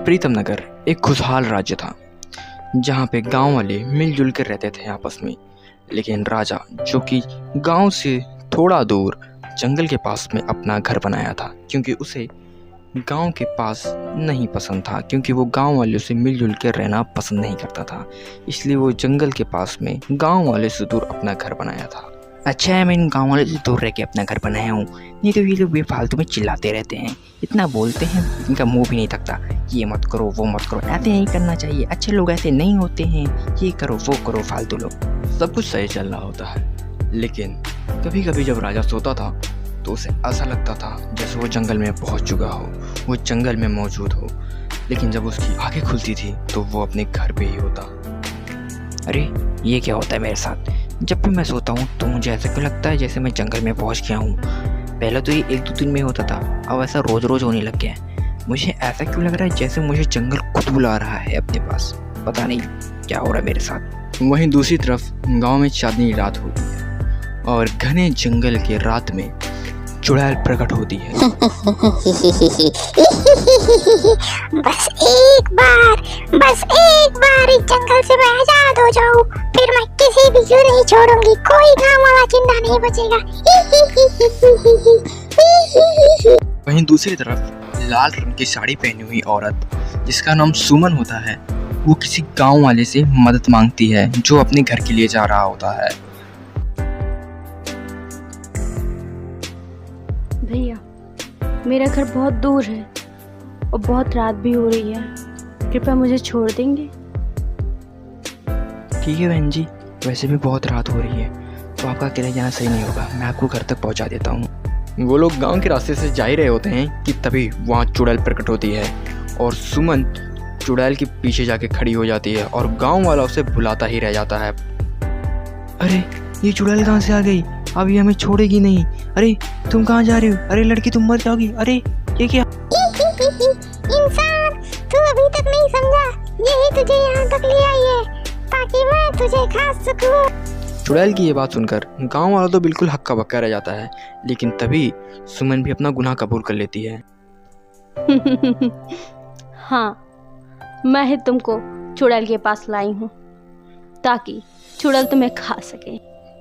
प्रीतम नगर एक खुशहाल राज्य था जहाँ पे गांव वाले मिलजुल कर रहते थे आपस में। लेकिन राजा, जो कि गांव से थोड़ा दूर जंगल के पास में अपना घर बनाया था, क्योंकि उसे गांव के पास नहीं पसंद था, क्योंकि वो गांव वालों से मिलजुल कर रहना पसंद नहीं करता था। इसलिए वो जंगल के पास में गांव वाले से दूर अपना घर बनाया था। अच्छा है, मैं इन गाँव वालों से दूर रह के अपना घर बनाया हूँ, नहीं तो ये लोग बेफालतू में चिल्लाते रहते हैं, इतना बोलते हैं, इनका मुंह भी नहीं थकता। ये मत करो, वो मत करो, ऐसे नहीं करना चाहिए, अच्छे लोग ऐसे नहीं होते हैं, ये करो वो करो, फालतू लोग। सब कुछ सही चल रहा होता है, लेकिन कभी कभी जब राजा सोता था तो उसे ऐसा लगता था जैसे वो जंगल में पहुंच चुका हो, वो जंगल में मौजूद हो। लेकिन जब उसकी आंखें खुलती थी तो वो अपने घर पे ही होता। अरे ये क्या होता है मेरे साथ? जब भी मैं सोता हूँ तो मुझे ऐसा क्यों लगता है जैसे मैं जंगल में पहुँच गया हूँ। पहले तो ये 1-2 दिन में होता था, अब ऐसा रोज रोज होने लग गया है। मुझे ऐसा क्यों लग रहा है जैसे मुझे जंगल खुद बुला रहा है अपने पास, पता नहीं क्या हो रहा है मेरे साथ। वहीं दूसरी तरफ गांव में चांदनी रात होती है और घने जंगल के रात में चुड़ैल प्रकट होती है। बस एक बार इस जंगल से मैं आजाद हो जाऊं, फिर मैं किसी भी को नहीं छोड़ूंगी, कोई गांव वाला चिंता नहीं बचेगा। वहीं दूसरी तरफ लाल रंग की साड़ी पहनी हुई औरत, जिसका नाम सुमन होता है, वो किसी गांव वाले से मदद मांगती है जो अपने घर के लिए जा रहा होता है। भैया, मेरा घर बहुत दूर है और बहुत रात भी हो रही है, कृपया मुझे छोड़ देंगे? ठीक है बहन जी, वैसे भी बहुत रात हो रही है तो आपका अकेले जाना सही नहीं होगा, मैं आपको घर तक पहुंचा देता हूँ। वो लोग गांव के रास्ते से जा ही रहे होते हैं कि तभी वहाँ चुड़ैल प्रकट होती है और सुमन चुड़ैल के पीछे जाके खड़ी हो जाती है और गांव वाला उसे बुलाता ही रह जाता है। अरे ये चुड़ैल कहाँ से आ गई? अब ये हमें छोड़ेगी नहीं। अरे तुम कहाँ जा रही हो? अरे लड़की तुम मर जाओगी। अरे ये क्या? इंसान, तू अभी तक नहीं समझा, यही तुझे यहाँ तक ले आई है ताकि मैं तुझे खा सकूं। चुड़ैल की ये बात सुनकर गांव वाला तो बिल्कुल हक्का बक्का रह जाता है, लेकिन तभी सुमन भी अपना गुनाह कबूल कर लेती है। हाँ, मैं ही तुमको चुड़ैल के पास लाई हूँ ताकि चुड़ैल तुम्हें खा सके।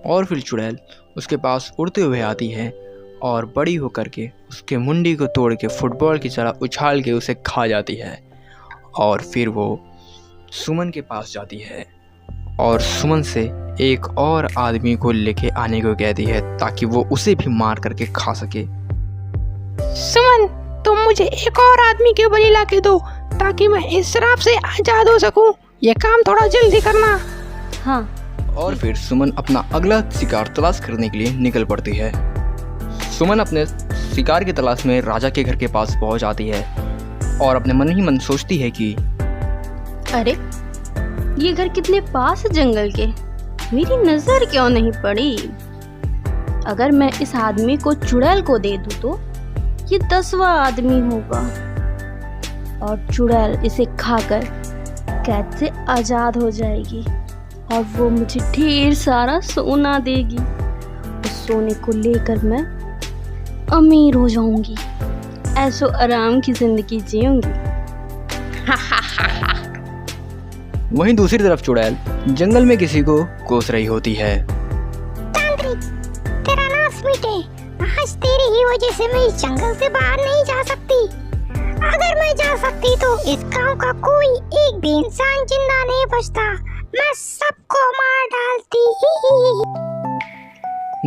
और फिर चुड़ैल उसके पास उड़ते हुए आती है और बड़ी होकर के उसके मुंडी को तोड़ के फुटबॉल की तरह उछाल के उसे खा जाती है। और फिर वो सुमन के पास जाती है और सुमन से एक और आदमी को लेके आने को कहती है ताकि वो उसे भी मार करके खा सके। सुमन, तुम मुझे एक और आदमी के बलि ला के दो ताकि मैं इस श्राप से आजाद हो सकूं। ये काम थोड़ा जल्दी करना। हाँ। और फिर सुमन अपना अगला शिकार तलाश करने के लिए निकल पड़ती है। सुमन अपने शिकार की तलाश में राजा के घर के पास पहुंच आती है और अपने मन ही मन सोचती है कि अरे ये घर कितने पास है जंगल के, मेरी नजर क्यों नहीं पड़ी? अगर मैं इस आदमी को चुड़ैल को दे दूं तो ये 10वां आदमी होगा और चुड़ैल इसे खाकर कैद से आजाद हो जाएगी और वो मुझे ढेर सारा सोना देगी। उस सोने को लेकर मैं अमीर हो जाऊंगी, ऐसो आराम की जिंदगी जीऊंगी। वहीं दूसरी तरफ चुड़ैल जंगल में किसी को कोस रही होती है। तांत्रिक, तेरा नाश मिटे, आज तेरी ही वजह से मैं इस जंगल से बाहर नहीं जा सकती। अगर मैं जा सकती तो इस गांव का कोई एक भी इंसान जिंदा नहीं बचता, मैं सबको मार डालती।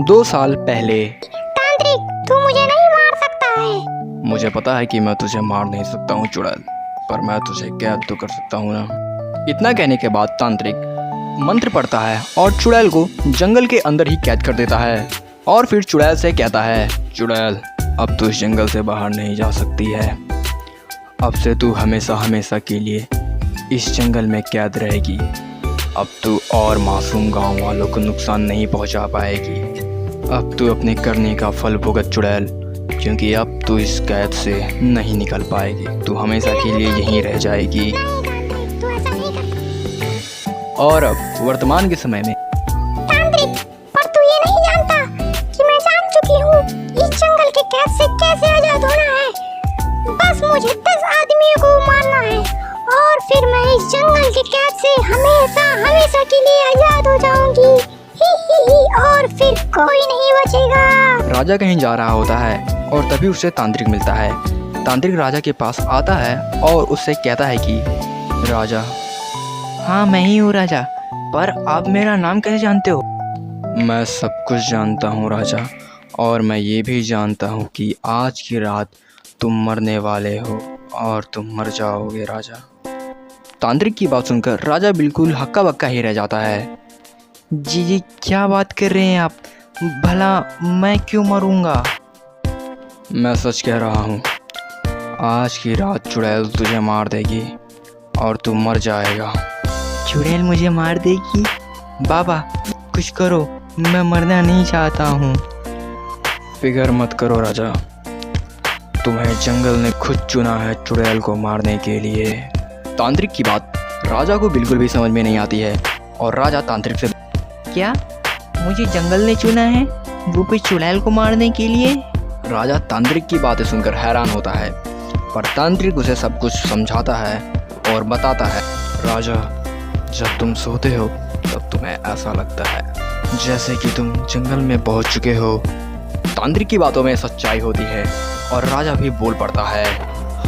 2 साल पहले। तांत्रिक, तू मुझे नहीं मार सकता है। मुझे पता है कि मैं तुझे मार नहीं सकता हूँ चुड़ैल, पर मैं तुझे कैद तो कर सकता हूँ ना। इतना कहने के बाद तांत्रिक मंत्र पढ़ता है और चुड़ैल को जंगल के अंदर ही कैद कर देता है। और फिर चुड़ैल से कहता है, चुड़ैल अब तू इस जंगल से बाहर नहीं जा सकती है, अब से तू हमेशा हमेशा के लिए इस जंगल में कैद रहेगी। अब तू और मासूम गांव वालों को नुकसान नहीं पहुंचा पाएगी। अब तू अपने करने का फल भुगत चुड़ैल, क्योंकि अब तू इस कैद से नहीं निकल पाएगी, तू हमेशा के लिए यहीं रह जाएगी। तू ऐसा नहीं करता। और अब वर्तमान के समय में तांत्रिक, पर तू ये नहीं जानता कि मैं जान चुकी हूँ इस जंगल के कैद से कैसे आजाद होना है। बस मुझे 10 आदमियों को मारना है फिर मैं इस जंगल के कैद से हमेशा हमेशा के लिए आजाद हो जाऊंगी। ही, और फिर कोई नहीं बचेगा। राजा कहीं जा रहा होता है और तभी उसे तांत्रिक मिलता है। तांत्रिक राजा के पास आता है और उससे कहता है कि राजा, हाँ मैं ही हूँ राजा, पर आप मेरा नाम कैसे जानते हो? मैं सब कुछ जानता हूँ राजा, और मैं ये भी जानता हूँ कि आज की रात तुम मरने वाले हो और तुम मर जाओगे राजा। तांत्रिक की बात सुनकर राजा बिल्कुल हक्का बक्का ही रह जाता है। जी क्या बात कर रहे हैं आप? भला मैं क्यों मरूंगा? मैं सच कह रहा हूँ, आज की रात चुड़ैल तुझे मार देगी और तू मर जाएगा। चुड़ैल मुझे मार देगी? बाबा कुछ करो, मैं मरना नहीं चाहता हूँ। फिक्र मत करो राजा, तुम्हें जंगल ने खुद चुना है चुड़ैल को मारने के लिए। तांत्रिक की बात राजा को बिल्कुल भी समझ में नहीं आती है और राजा तांत्रिक से, क्या मुझे जंगल ने चुना है, वो भी चुड़ैल को मारने के लिए? राजा तांत्रिक की बातें सुनकर हैरान होता है, पर तांत्रिक उसे सब कुछ समझाता है और बताता है, राजा जब तुम सोते हो तब तुम्हें ऐसा लगता है जैसे कि तुम जंगल में पहुंच चुके हो। तांत्रिक की बातों में सच्चाई होती है और राजा भी बोल पड़ता है,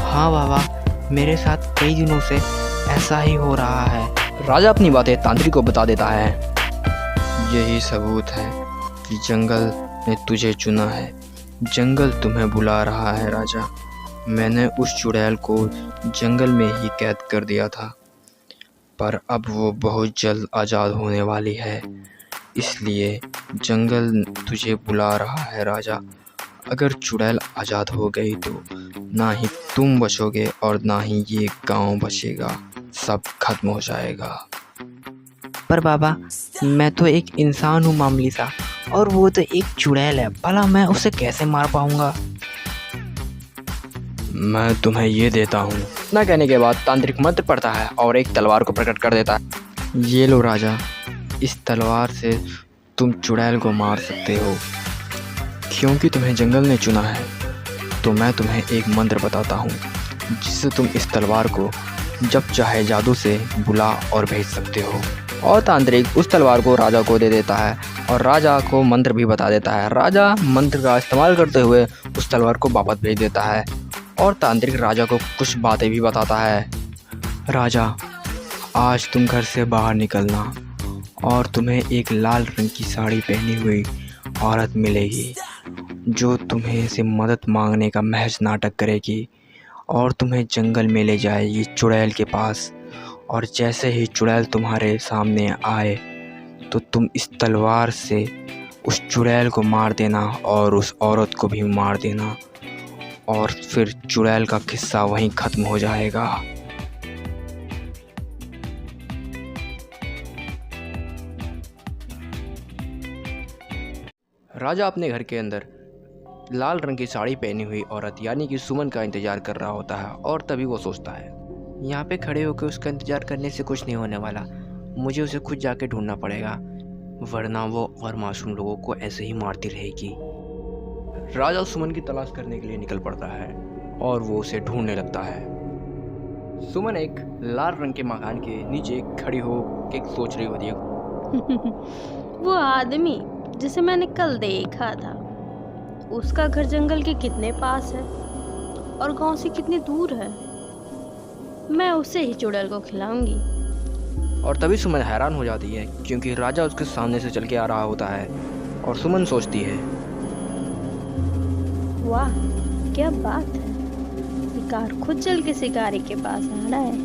हाँ बाबा, मेरे साथ कई दिनों से ऐसा ही हो रहा है। राजा अपनी बातें तांत्रिक को बता देता है, यही सबूत है कि जंगल ने तुझे चुना है, जंगल तुम्हें बुला रहा है राजा। मैंने उस चुड़ैल को जंगल में ही कैद कर दिया था, पर अब वो बहुत जल्द आज़ाद होने वाली है, इसलिए जंगल तुझे बुला रहा है राजा। अगर चुड़ैल आज़ाद हो गई तो ना ही तुम बचोगे और ना ही ये गांव बचेगा, सब खत्म हो जाएगा। पर बाबा, मैं तो एक इंसान हूँ मामूली सा, और वो तो एक चुड़ैल है, भला मैं उसे कैसे मार पाऊंगा? मैं तुम्हें ये देता हूँ। इतना कहने के बाद तांत्रिक मंत्र पढ़ता है और एक तलवार को प्रकट कर देता है। ये लो राजा, इस तलवार से तुम चुड़ैल को मार सकते हो। क्योंकि तुम्हें जंगल ने चुना है तो मैं तुम्हें एक मंत्र बताता हूँ, जिससे तुम इस तलवार को जब चाहे जादू से बुला और भेज सकते हो। और तांत्रिक उस तलवार को राजा को दे देता है और राजा को मंत्र भी बता देता है। राजा मंत्र का इस्तेमाल करते हुए उस तलवार को वापस भेज देता है और तांत्रिक राजा को कुछ बातें भी बताता है। राजा, आज तुम घर से बाहर निकलना और तुम्हें एक लाल रंग की साड़ी पहनी हुई औरत मिलेगी, जो तुम्हें से मदद मांगने का महज नाटक करेगी और तुम्हें जंगल में ले जाएगी चुड़ैल के पास। और जैसे ही चुड़ैल तुम्हारे सामने आए तो तुम इस तलवार से उस चुड़ैल को मार देना और उस औरत को भी मार देना, और फिर चुड़ैल का किस्सा वहीं ख़त्म हो जाएगा। राजा अपने घर के अंदर लाल रंग की साड़ी पहनी हुई औरत यानी कि सुमन का इंतज़ार कर रहा होता है और तभी वो सोचता है, यहाँ पे खड़े होकर उसका इंतज़ार करने से कुछ नहीं होने वाला, मुझे उसे खुद जाके ढूंढना पड़ेगा, वरना वो और मासूम लोगों को ऐसे ही मारती रहेगी। राजा सुमन की तलाश करने के लिए निकल पड़ता है और वो उसे ढूंढने लगता है। सुमन एक लाल रंग के मकान के नीचे खड़ी हो के सोच रही होती है, वो आदमी जिसे मैंने कल देखा था, उसका घर जंगल के कितने पास है और गांव से कितनी दूर है। मैं उसे ही चुड़ैल को खिलाऊंगी। और तभी सुमन हैरान हो जाती है क्योंकि राजा उसके सामने से चल के आ रहा होता है और सुमन सोचती है, वाह क्या बात है, शिकार खुद चल के शिकारी के पास आ रहा है।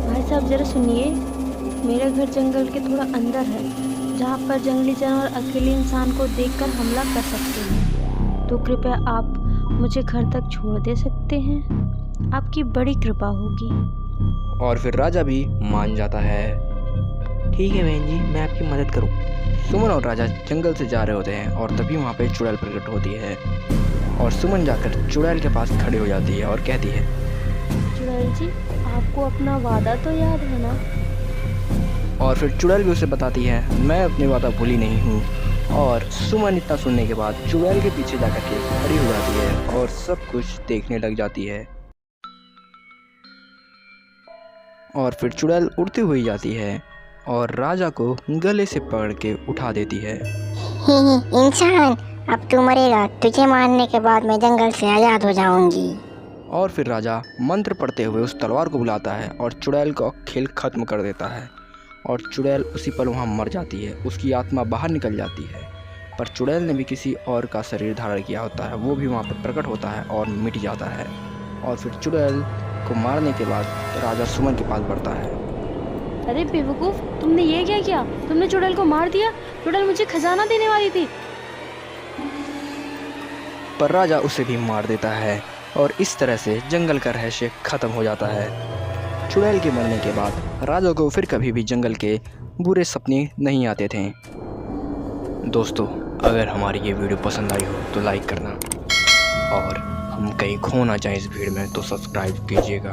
भाई साहब जरा सुनिए, मेरा घर जंगल के थोड़ा अंदर है, जहाँ पर जंगली जानवर अकेले इंसान को देखकर हमला कर सकते हैं, तो कृपया आप मुझे घर तक छोड़ दे सकते हैं, आपकी बड़ी कृपा होगी। और फिर राजा भी मान जाता है। ठीक है बहन जी, मैं आपकी मदद करूँ। सुमन और राजा जंगल से जा रहे होते हैं और तभी वहाँ पे चुड़ैल प्रकट होती है और सुमन जाकर चुड़ैल के पास खड़ी हो जाती है और कहती है, चुड़ैल जी, आपको अपना वादा तो याद है ना? और फिर चुड़ैल भी उसे बताती है, मैं अपनी वादा भूली नहीं हूँ। और सुमन इतना सुनने के बाद चुड़ैल के पीछे जाकर के खड़ी हो जाती है और सब कुछ देखने लग जाती है। और फिर चुड़ैल उड़ती हुई जाती है और राजा को गले से पकड़ के उठा देती है। इंसान, अब तू मरेगा। तुझे मारने के बाद मैं जंगल से आज़ाद हो जाऊंगी। और फिर राजा मंत्र पढ़ते हुए उस तलवार को बुलाता है और चुड़ैल का खेल खत्म कर देता है और चुड़ैल उसी पल वहाँ मर जाती है। उसकी आत्मा बाहर निकल जाती है, पर चुड़ैल ने भी किसी और का शरीर धारण किया होता है, वो भी वहाँ पर प्रकट होता है और मिट जाता है। और फिर चुड़ैल को मारने के बाद राजा सुमन के पास बढ़ता है। अरे बेवकूफ, तुमने ये क्या किया? तुमने चुड़ैल को मार दिया। चुड़ैल मुझे खजाना देने वाली थी। पर राजा उसे भी मार देता है और इस तरह से जंगल का रहस्य खत्म हो जाता है। चुड़ैल के मरने के बाद राजा को फिर कभी भी जंगल के बुरे सपने नहीं आते थे। दोस्तों, अगर हमारी ये वीडियो पसंद आई हो तो लाइक करना और हम कहीं खो ना जाएं इस भीड़ में तो सब्सक्राइब कीजिएगा।